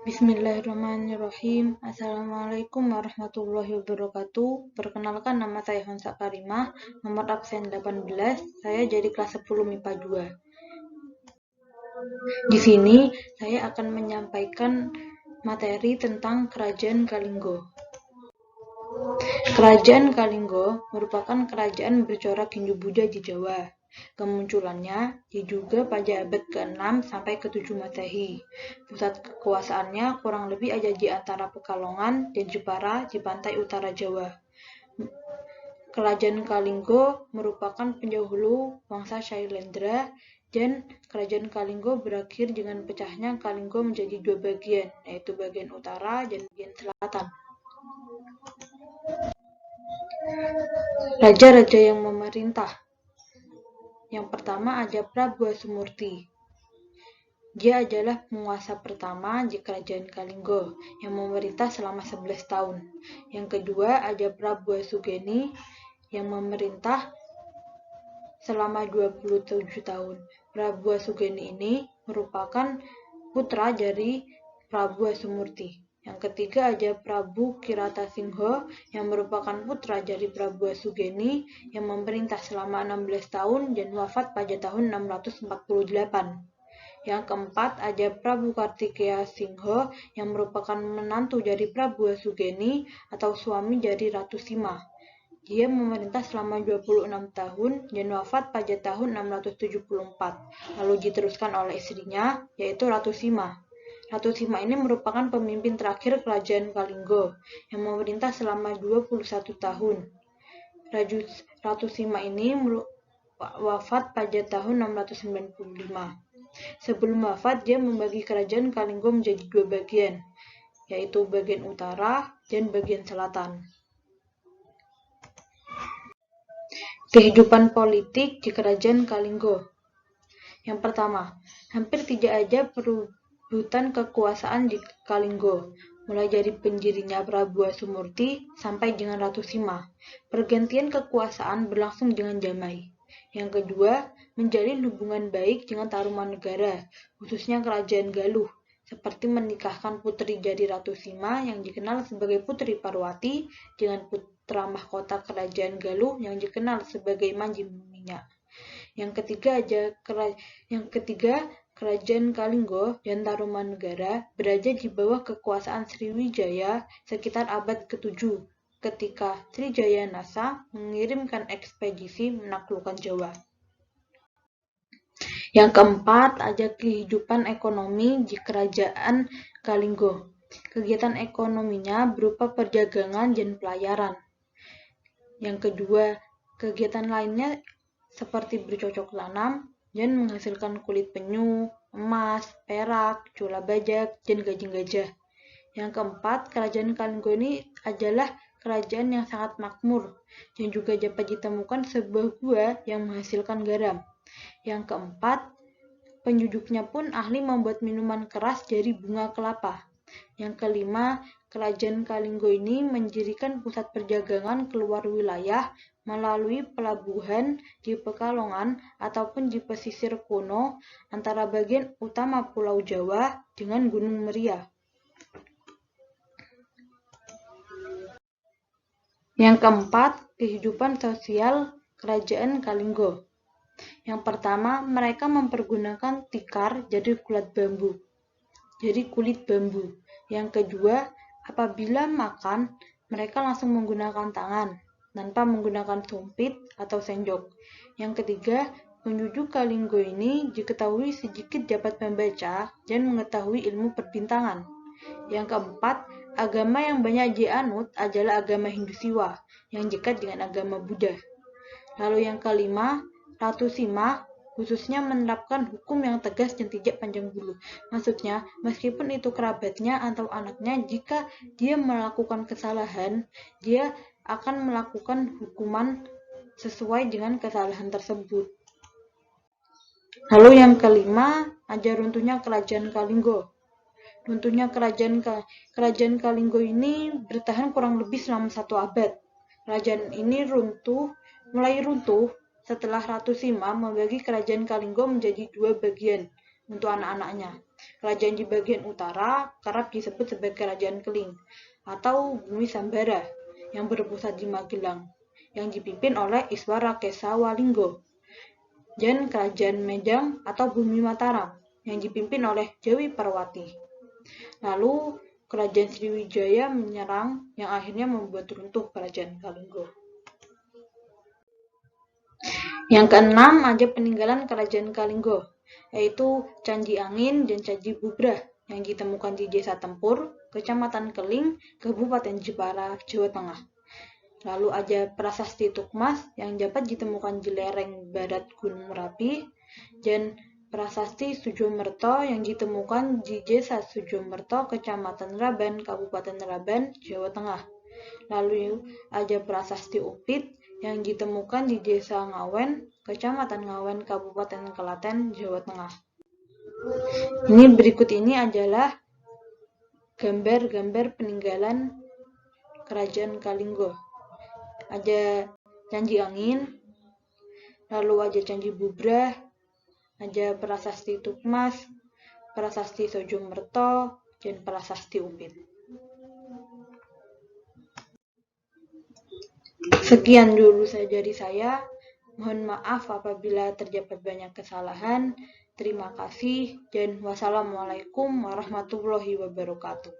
Bismillahirrahmanirrahim. Assalamualaikum warahmatullahi wabarakatuh. Perkenalkan, nama saya Hansa Karimah, nomor absen 18. Saya jadi kelas 10 MIPA 2. Di sini saya akan menyampaikan materi tentang Kerajaan Kalinggo. Kerajaan Kalinggo merupakan kerajaan bercorak Hindu-Buddha di Jawa. Kemunculannya diduga pada abad ke-6 sampai ke-7 Masehi. Pusat kekuasaannya kurang lebih ada di antara Pekalongan dan Jepara di pantai utara Jawa. Kerajaan Kalinggo merupakan pendahulu bangsa Shailendra, dan Kerajaan Kalinggo berakhir dengan pecahnya Kalinggo menjadi dua bagian, yaitu bagian utara dan bagian selatan. Raja-raja yang memerintah. Yang pertama ada Prabu Asumurti. Dia adalah penguasa pertama di Kerajaan Kalinggo yang memerintah selama 11 tahun. Yang kedua ada Prabu Asugeni yang memerintah selama 27 tahun. Prabu Asugeni ini merupakan putra dari Prabu Asumurti. Yang ketiga ada Prabu Kiratasingho yang merupakan putra dari Prabu Asugeni yang memerintah selama 16 tahun dan wafat pada tahun 648. Yang keempat ada Prabu Kartikeya Singho yang merupakan menantu dari Prabu Asugeni atau suami dari Ratu Sima. Dia memerintah selama 26 tahun dan wafat pada tahun 674, lalu diteruskan oleh istrinya, yaitu Ratu Sima. Ratu Sima ini merupakan pemimpin terakhir Kerajaan Kalinggo yang memerintah selama 21 tahun. Ratu Sima ini wafat pada tahun 695. Sebelum wafat, dia membagi Kerajaan Kalinggo menjadi dua bagian, yaitu bagian utara dan bagian selatan. Kehidupan politik di Kerajaan Kalinggo. Yang pertama, hampir tidak ada perebutan kekuasaan di Kalinggo, mulai dari pendirinya Prabu Asumurti sampai dengan Ratu Sima. Pergantian kekuasaan berlangsung dengan damai. Yang kedua, menjalin hubungan baik dengan Tarumanegara, khususnya Kerajaan Galuh, seperti menikahkan putri dari Ratu Sima yang dikenal sebagai Putri Parwati dengan putra mahkota Kerajaan Galuh yang dikenal sebagai Manji Minyak. Yang ketiga, Kerajaan Kalinggo dan Tarumanegara berada di bawah kekuasaan Sriwijaya sekitar abad ke-7, ketika Srijaya Nasa mengirimkan ekspedisi menaklukkan Jawa. Yang keempat, ada kehidupan ekonomi di Kerajaan Kalinggo. Kegiatan ekonominya berupa perdagangan dan pelayaran. Yang kedua, kegiatan lainnya seperti bercocok tanam dan menghasilkan kulit penyu, emas, perak, cula bajak, dan gajing gajah. Yang keempat, Kerajaan Kalinggo ini adalah kerajaan yang sangat makmur dan juga dapat ditemukan sebuah gua yang menghasilkan garam. Yang keempat, penduduknya pun ahli membuat minuman keras dari bunga kelapa. Yang kelima, Kerajaan Kalinggo ini mendirikan pusat perdagangan keluar wilayah melalui pelabuhan di Pekalongan ataupun di pesisir kuno antara bagian utama Pulau Jawa dengan Gunung Meria. Yang keempat, kehidupan sosial Kerajaan Kalinggo. Yang pertama, mereka mempergunakan tikar dari kulit bambu. Yang kedua, apabila makan, mereka langsung menggunakan tangan, tanpa menggunakan sumpit atau sendok. Yang ketiga, penduduk Kalinggo ini diketahui sedikit dapat membaca dan mengetahui ilmu perbintangan. Yang keempat, agama yang banyak dianut adalah agama Hindu Siwa, yang dekat dengan agama Buddha. Lalu yang kelima, Ratu Sima khususnya menerapkan hukum yang tegas dan tidak pandang bulu. Maksudnya, meskipun itu kerabatnya atau anaknya, jika dia melakukan kesalahan, dia akan melakukan hukuman sesuai dengan kesalahan tersebut. Lalu yang kelima, ada runtuhnya Kerajaan Kalinggo. Runtuhnya Kerajaan Kalinggo ini bertahan kurang lebih selama 1 abad. Kerajaan ini mulai runtuh setelah Ratu Sima membagi Kerajaan Kalinggo menjadi 2 bagian untuk anak-anaknya. Kerajaan di bagian utara kerap disebut sebagai Kerajaan Keling atau Bumi Sambara yang berpusat di Magelang, yang dipimpin oleh Iswara Kesawalinggo, dan Kerajaan Medang atau Bumi Mataram yang dipimpin oleh Jawi Parwati. Lalu Kerajaan Sriwijaya menyerang yang akhirnya membuat runtuh Kerajaan Kalinggo. Yang keenam ada peninggalan Kerajaan Kalinggo, yaitu Candi Angin dan Candi Bubrah yang ditemukan di Desa Tempur, Kecamatan Keling, Kabupaten Jepara, Jawa Tengah. Lalu ada Prasasti Tukmas yang dapat ditemukan di lereng barat Gunung Merapi, dan Prasasti Sujomerto yang ditemukan di Desa Sujomerto, Kecamatan Raban, Kabupaten Raban, Jawa Tengah. Lalu ada Prasasti Upit yang ditemukan di Desa Ngawen, Kecamatan Ngawen, Kabupaten Klaten, Jawa Tengah. Berikut ini adalah gambar-gambar peninggalan Kerajaan Kalinggo. Ada Candi Angin, lalu ada Candi Bubrah, ada Prasasti Tukmas, Prasasti Sujomerto, dan Prasasti Upit. Sekian dulu dari saya. Mohon maaf apabila terdapat banyak kesalahan. Terima kasih dan wassalamualaikum warahmatullahi wabarakatuh.